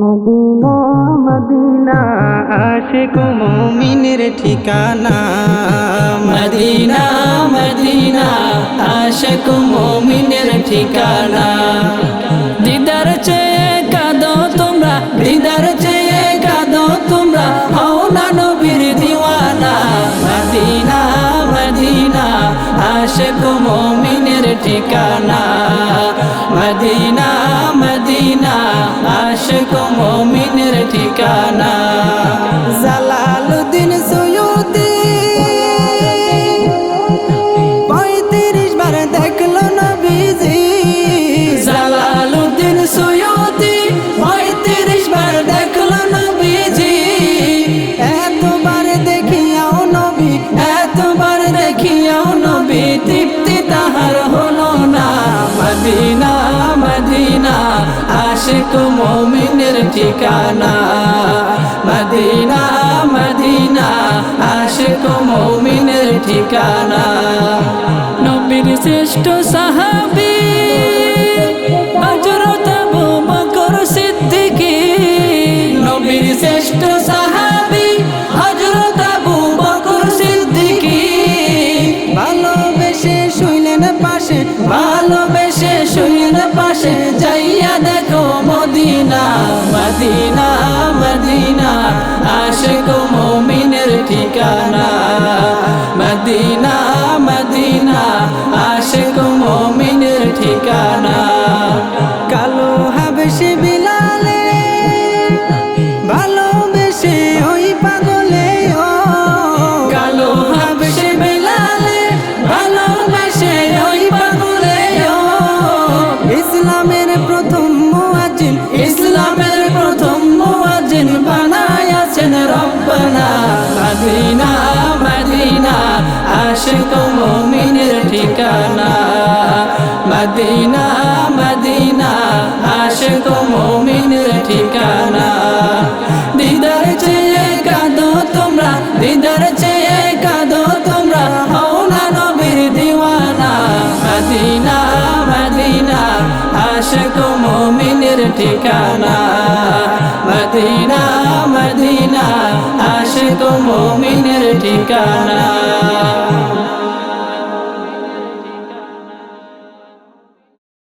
Medina Medina Ashiq মুমিনের ঠিকানা। Medina Medina Ashiq মুমিনের ঠিকানা। দিদার চেয়ে কাঁদো তোমরা, দিদার চেয়ে কাঁদো তোমরা, হও না নবীর দিওয়ানা। মদিনা মদিনা আশিক মুমিনের ঠিকানা। মদিনা মদিনা আশিক মুমিনের ঠিকানা। জালালউদ্দিন সৈয়দী ৩৫ বার দেখলো নবীজি। জালালউদ্দিন সৈয়দী ৩৫ বার দেখলো নবীজি। এতবার দেখিয়াও নবী, এতবার দেখিয়াও নবী তৃপ্তি তাহার হলো না। মদিনা মদিনা আশিক মুমিনের ঠিকানা। মদিনা মদিনা আশিক মুমিনের ঠিকানা। নবীর শ্রেষ্ঠ সাহাবী হযরত আবু বকর সিদ্দিকী। নবীর শ্রেষ্ঠ সাহাবী হযরত আবু বকর সিদ্দিকী। ভালোবেসে শুইলেন পাশে, ভালোবেসে শুইলেন পাশে, যাইয়া দেখো মদিনা। মদিনা মদিনা আশিক মুমিনের ঠিকানা। মদিনা মদিনা আশিক মুমিনের ঠিকানা। কালো হাবশি বিলালে ভালোবেসে ওই পাগলে। ও কালো হাবশি বিলালে ভালোবেসে ওই পাগলে। ও ইসলামের প্রথম মুয়াজ্জিন, ইসলামের প্রথম মুয়াজ্জিন বানায়াছেন রব্বানা। মদিনা মদিনা আশিক মুমিনের ঠিকানা। মদিনা মদিনা আশিক মুমিনের ঠিকানা। দিদার চেয়ে কাঁদো তোমরা, দিদার চেয়ে কাঁদো তোমরা, হও না নবীর দিওয়ানা। মদিনা মদিনা আশিক মুমিনের ঠিকানা। মদিনা মদিনা আশিক মুমিনের ঠিকানা।